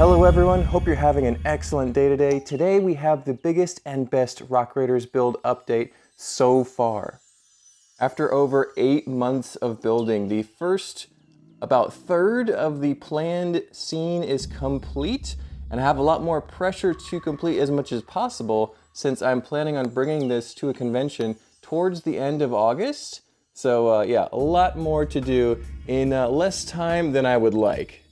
Hello everyone, hope you're having an excellent day today. Today we have the biggest and best Rock Raiders build update so far. After over 8 months of building, the first about third of the planned scene is complete, and I have a lot more pressure to complete as much as possible since I'm planning on bringing this to a convention towards the end of August. So yeah, a lot more to do in less time than I would like.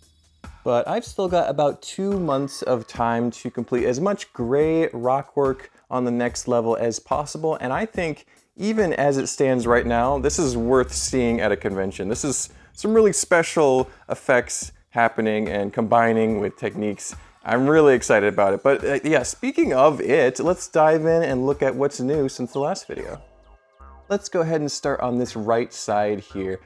But I've still got about 2 months of time to complete as much gray rock work on the next level as possible, and I think even as it stands right now, this is worth seeing at a convention. This is some really special effects happening and combining with techniques. I'm really excited about it. But yeah, speaking of it, let's dive in and look at what's new since the last video. Let's go ahead and start on this right side here.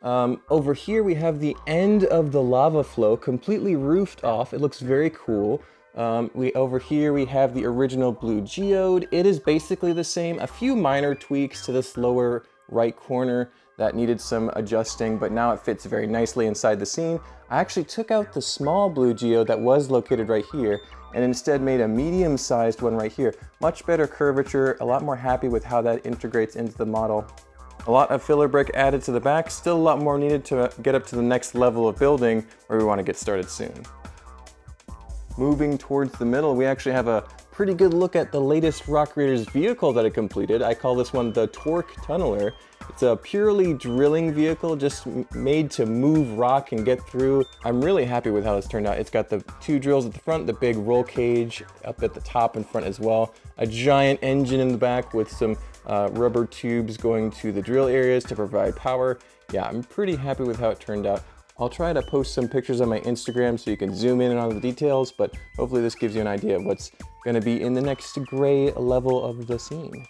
Over here we have the end of the lava flow completely roofed off. It looks very cool. Over here we have the original blue geode. It is basically the same. A few minor tweaks to this lower right corner that needed some adjusting, but now it fits very nicely inside the scene. I actually took out the small blue geode that was located right here and instead made a medium-sized one right here. Much better curvature, a lot more happy with how that integrates into the model. A lot of filler brick added to the back, still a lot more needed to get up to the next level of building where we want to get started soon. Moving towards the middle, we actually have a pretty good look at the latest Rock Raiders vehicle that I completed. I call this one the Torque Tunneler. It's a purely drilling vehicle, just made to move rock and get through. I'm really happy with how this turned out. It's got the 2 drills at the front, the big roll cage up at the top and front as well, a giant engine in the back with some rubber tubes going to the drill areas to provide power. Yeah, I'm pretty happy with how it turned out. I'll try to post some pictures on my Instagram so you can zoom in on the details, but hopefully this gives you an idea of what's going to be in the next gray level of the scene.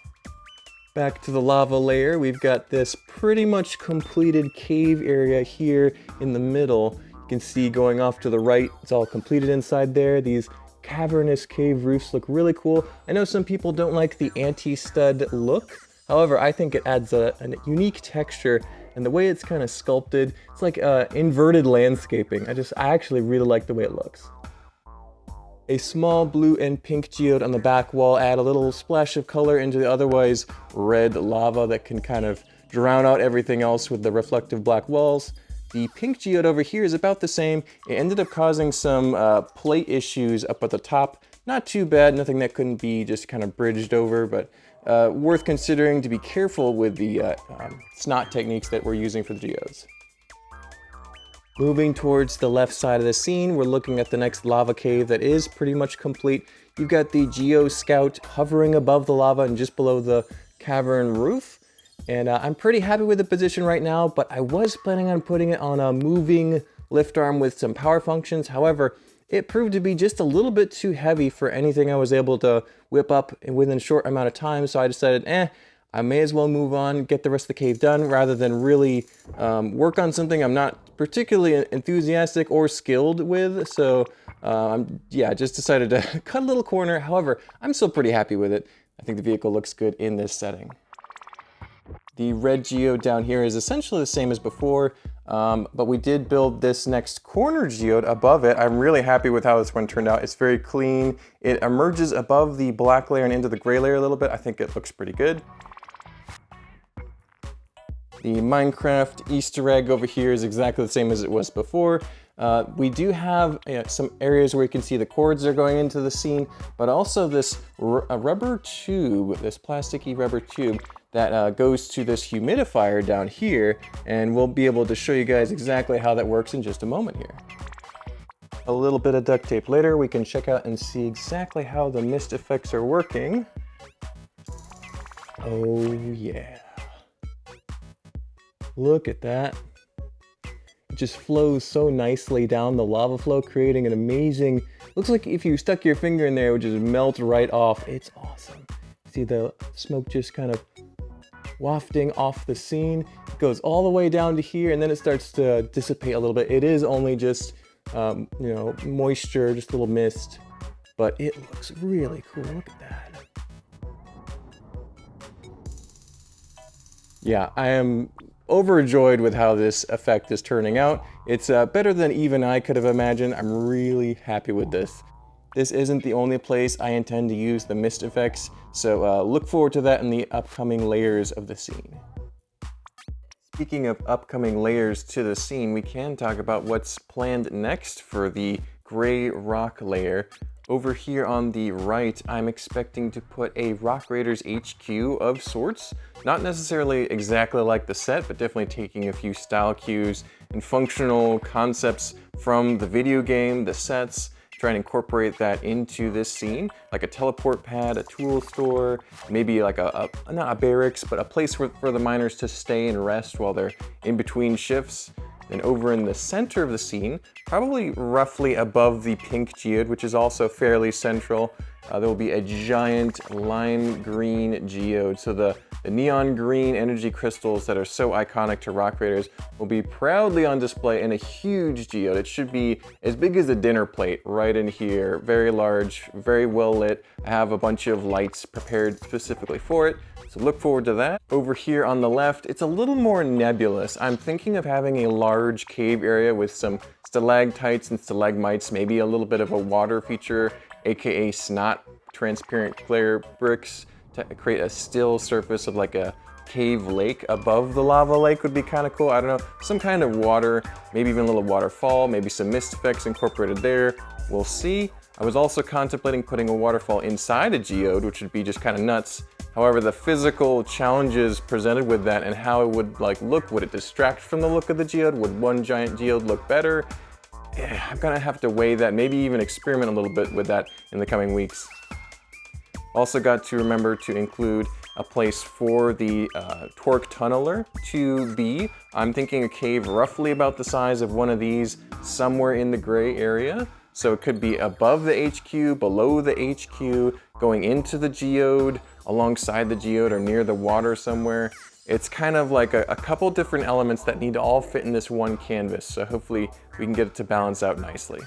Back to the lava layer, we've got this pretty much completed cave area here in the middle. You can see going off to the right, it's all completed inside there. These cavernous cave roofs look really cool. I know some people don't like the anti-stud look. However, I think it adds a unique texture, and the way it's kind of sculpted, it's like inverted landscaping. I actually really like the way it looks. A small blue and pink geode on the back wall add a little splash of color into the otherwise red lava that can kind of drown out everything else with the reflective black walls. The pink geode over here is about the same. It ended up causing some plate issues up at the top. Not too bad, nothing that couldn't be just kind of bridged over, but worth considering to be careful with the snot techniques that we're using for the geodes. Moving towards the left side of the scene, we're looking at the next lava cave that is pretty much complete. You've got the Geo Scout hovering above the lava and just below the cavern roof. And I'm pretty happy with the position right now, but I was planning on putting it on a moving lift arm with some power functions. However, it proved to be just a little bit too heavy for anything I was able to whip up within a short amount of time. So I decided, I may as well move on, get the rest of the cave done, rather than really work on something I'm not particularly enthusiastic or skilled with. So yeah, just decided to cut a little corner. However, I'm still pretty happy with it. I think the vehicle looks good in this setting. The red geode down here is essentially the same as before, but we did build this next corner geode above it. I'm really happy with how this one turned out. It's very clean. It emerges above the black layer and into the gray layer a little bit. I think it looks pretty good. The Minecraft Easter egg over here is exactly the same as it was before. We do have some areas where you can see the cords are going into the scene, but also this rubber tube, this plasticky rubber tube that goes to this humidifier down here, and we'll be able to show you guys exactly how that works in just a moment here. A little bit of duct tape later, we can check out and see exactly how the mist effects are working. Oh yeah. Look at that. It just flows so nicely down the lava flow, creating an amazing, looks like if you stuck your finger in there, it would just melt right off. It's awesome. See the smoke just kind of wafting off the scene. It goes all the way down to here, and then it starts to dissipate a little bit. It is only just, moisture, just a little mist, but it looks really cool. Look at that. Yeah, I am overjoyed with how this effect is turning out. It's better than even I could have imagined. I'm really happy with this. This isn't the only place I intend to use the mist effects, so look forward to that in the upcoming layers of the scene. Speaking of upcoming layers to the scene, we can talk about what's planned next for the gray rock layer. Over here on the right, I'm expecting to put a Rock Raiders HQ of sorts. Not necessarily exactly like the set, but definitely taking a few style cues and functional concepts from the video game, the sets, try and incorporate that into this scene, like a teleport pad, a tool store, maybe like not a barracks, but a place for the miners to stay and rest while they're in between shifts. Then over in the center of the scene, probably roughly above the pink geode, which is also fairly central, there will be a giant lime green geode. So the neon green energy crystals that are so iconic to Rock Raiders will be proudly on display in a huge geode. It should be as big as a dinner plate right in here. Very large, very well lit. I have a bunch of lights prepared specifically for it, so look forward to that. Over here on the left, it's a little more nebulous. I'm thinking of having a large cave area with some stalactites and stalagmites, maybe a little bit of a water feature, aka snot, transparent clear bricks, to create a still surface of like a cave lake above the lava lake would be kind of cool. I don't know, some kind of water, maybe even a little waterfall, maybe some mist effects incorporated there. We'll see. I was also contemplating putting a waterfall inside a geode, which would be just kind of nuts. However, the physical challenges presented with that and how it would look, would it distract from the look of the geode? Would one giant geode look better? I'm gonna have to weigh that, maybe even experiment a little bit with that in the coming weeks. Also got to remember to include a place for the torque tunneler to be. I'm thinking a cave roughly about the size of one of these, somewhere in the gray area. So it could be above the HQ, below the HQ, going into the geode, alongside the geode, or near the water somewhere. It's kind of like a couple different elements that need to all fit in this one canvas, so hopefully we can get it to balance out nicely.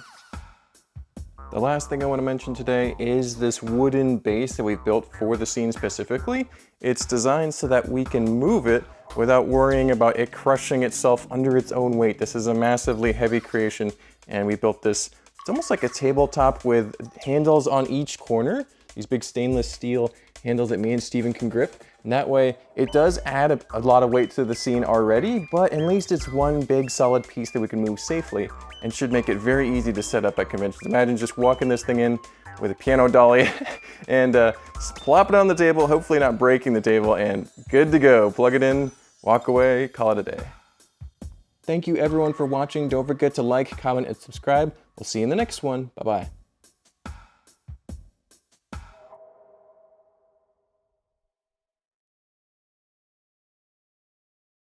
The last thing I want to mention today is this wooden base that we've built for the scene specifically. It's designed so that we can move it without worrying about it crushing itself under its own weight. This is a massively heavy creation, and we built this. It's almost like a tabletop with handles on each corner, these big stainless steel handles that me and Steven can grip. And that way, it does add a lot of weight to the scene already, but at least it's one big solid piece that we can move safely and should make it very easy to set up at conventions. Imagine just walking this thing in with a piano dolly and plop it on the table, hopefully not breaking the table, and good to go. Plug it in, walk away, call it a day. Thank you everyone for watching. Don't forget to like, comment, and subscribe. We'll see you in the next one. Bye-bye.